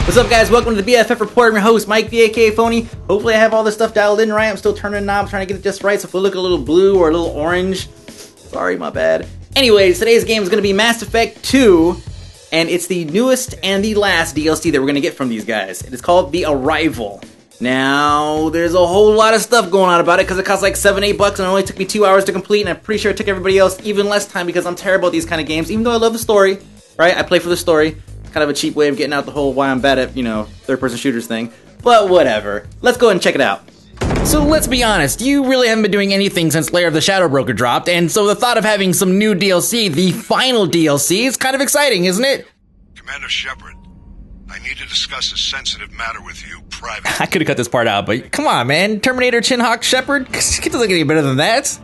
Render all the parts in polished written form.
What's up, guys? Welcome to the BFF Report. I'm your host, Mike, the aka Phony. Hopefully I have all this stuff dialed in right. I'm still turning knobs, trying to get it just right, so if we look a little blue or a little orange, sorry, my bad. Anyways, today's game is going to be Mass Effect 2, and it's the newest and the last DLC that we're going to get from these guys. It is called The Arrival. Now, there's a whole lot of stuff going on about it, because it costs like $7-8 and it only took me 2 hours to complete, and I'm pretty sure it took everybody else even less time because I'm terrible at these kind of games, even though I love the story, right? I play for the story. Kind of a cheap way of getting out the whole why I'm bad at, third-person shooters thing. But whatever. Let's go ahead and check it out. So let's be honest, you really haven't been doing anything since Lair of the Shadow Broker dropped, and so the thought of having some new DLC, the final DLC, is kind of exciting, isn't it? Commander Shepard, I need to discuss a sensitive matter with you privately. I could have cut this part out, but come on, man. Terminator, Chinhawk, Shepard? It doesn't get any better than that.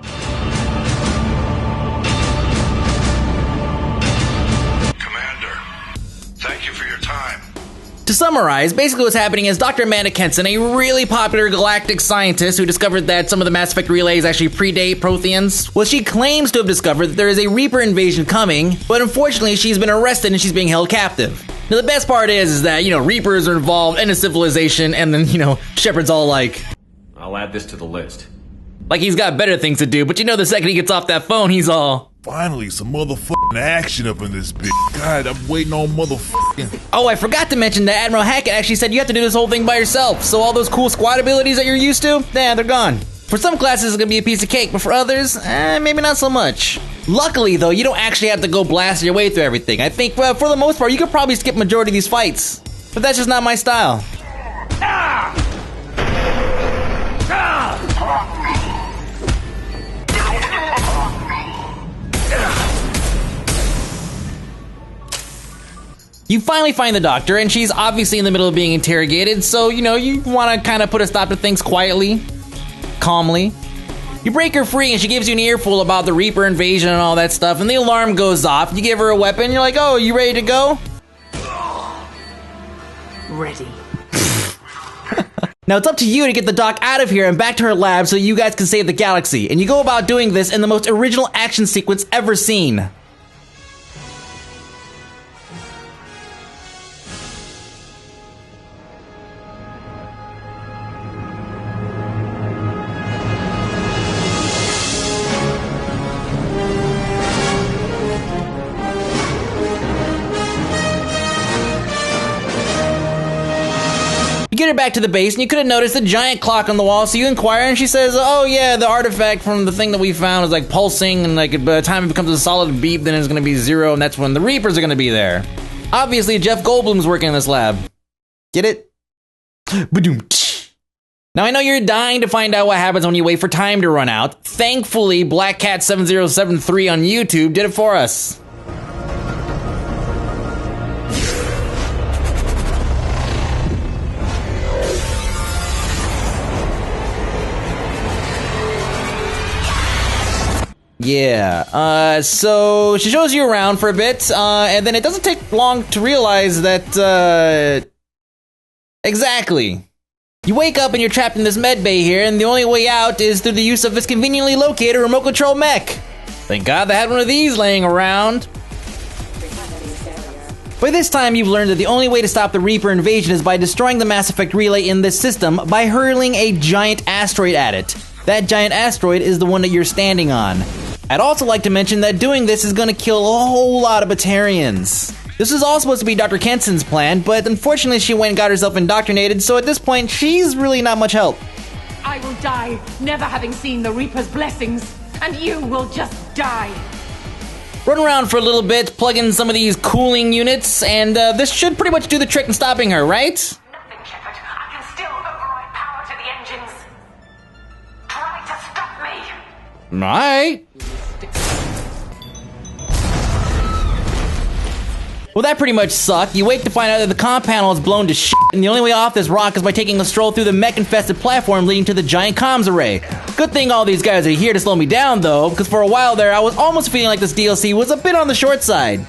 To summarize, basically what's happening is Dr. Amanda Kenson, a really popular galactic scientist who discovered that some of the Mass Effect relays actually predate Protheans, well, she claims to have discovered that there is a Reaper invasion coming, but unfortunately she's been arrested and she's being held captive. Now the best part is that, Reapers are involved in a civilization, and then, Shepard's all like, I'll add this to the list. Like he's got better things to do, but the second he gets off that phone, he's all, finally, some motherfucking action up in this bitch. God, I'm waiting on motherfucking... Oh, I forgot to mention that Admiral Hackett actually said you have to do this whole thing by yourself, so all those cool squad abilities that you're used to, they're gone. For some classes, it's gonna be a piece of cake, but for others, maybe not so much. Luckily, though, you don't actually have to go blast your way through everything. I think, for the most part, you could probably skip majority of these fights. But that's just not my style. You finally find the doctor, and she's obviously in the middle of being interrogated, so, you want to kind of put a stop to things quietly, calmly. You break her free, and she gives you an earful about the Reaper invasion and all that stuff, and the alarm goes off. You give her a weapon, you're like, oh, you ready to go? Ready. Now, it's up to you to get the doc out of here and back to her lab so you guys can save the galaxy, and you go about doing this in the most original action sequence ever seen. You get her back to the base, and you could have noticed the giant clock on the wall, so you inquire, and she says, oh yeah, the artifact from the thing that we found is like pulsing, and like by the time it becomes a solid beep, then it's gonna be 0, and that's when the Reapers are gonna be there. Obviously, Jeff Goldblum's working in this lab. Get it? Now, I know you're dying to find out what happens when you wait for time to run out. Thankfully, BlackCat7073 on YouTube did it for us. Yeah, so she shows you around for a bit, and then it doesn't take long to realize that, exactly. You wake up and you're trapped in this med bay here, and the only way out is through the use of this conveniently located remote control mech. Thank God they had one of these laying around. By this time, you've learned that the only way to stop the Reaper invasion is by destroying the Mass Effect relay in this system by hurling a giant asteroid at it. That giant asteroid is the one that you're standing on. I'd also like to mention that doing this is going to kill a whole lot of Batarians. This was all supposed to be Dr. Kenson's plan, but unfortunately she went and got herself indoctrinated, so at this point, she's really not much help. I will die, never having seen the Reaper's blessings, and you will just die. Run around for a little bit, plug in some of these cooling units, and this should pretty much do the trick in stopping her, right? Nothing, Shepard. I can still override power to the engines. Try to stop me. Alright. Well, that pretty much sucked. You wake to find out that the comm panel is blown to shit, and the only way off this rock is by taking a stroll through the mech-infested platform leading to the giant comms array. Good thing all these guys are here to slow me down, though, because for a while there, I was almost feeling like this DLC was a bit on the short side.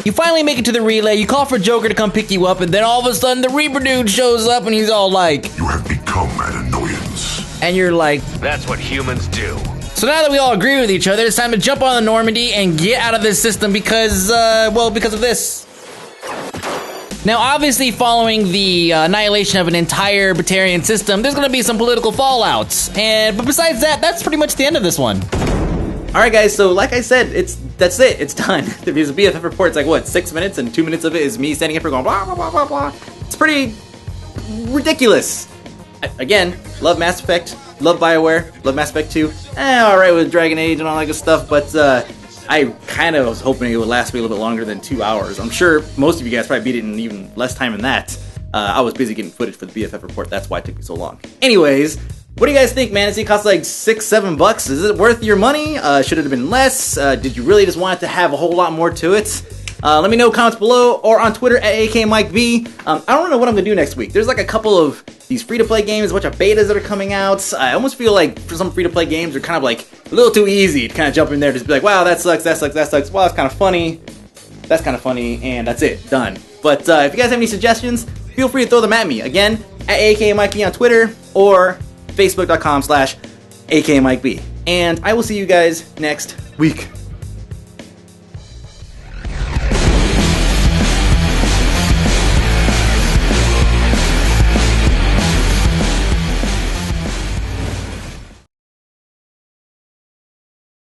You finally make it to the relay, you call for Joker to come pick you up, and then all of a sudden the Reaper dude shows up and he's all like, You have become an annoyance. And you're like, That's what humans do. So now that we all agree with each other, it's time to jump on the Normandy and get out of this system because, well, because of this. Now, obviously, following the annihilation of an entire Batarian system, there's going to be some political fallouts. But besides that, that's pretty much the end of this one. Alright guys, so like I said, that's it, it's done. There's a BFF report, it's like, what, 6 minutes, and 2 minutes of it is me standing up here going blah, blah, blah, blah, blah. It's pretty ridiculous. Again, love Mass Effect, love BioWare, love Mass Effect 2. Alright with Dragon Age and all that good stuff, but I kind of was hoping it would last me a little bit longer than 2 hours. I'm sure most of you guys probably beat it in even less time than that. I was busy getting footage for the BFF report, that's why it took me so long. Anyways, what do you guys think, man? It costs like $6-7. Is it worth your money? Should it have been less? Did you really just want it to have a whole lot more to it? Let me know, comments below, or on Twitter at AKMikeB. I don't know what I'm gonna do next week. There's like a couple of these free-to-play games, a bunch of betas that are coming out. I almost feel like for some free-to-play games, they're kind of like a little too easy to kind of jump in there, just be like, wow, that sucks, that sucks, that sucks. Wow, it's kind of funny. That's kind of funny, and that's it, done. But if you guys have any suggestions, feel free to throw them at me. Again, at AKMikeB on Twitter, or Facebook.com/AKMikeB. And I will see you guys next week.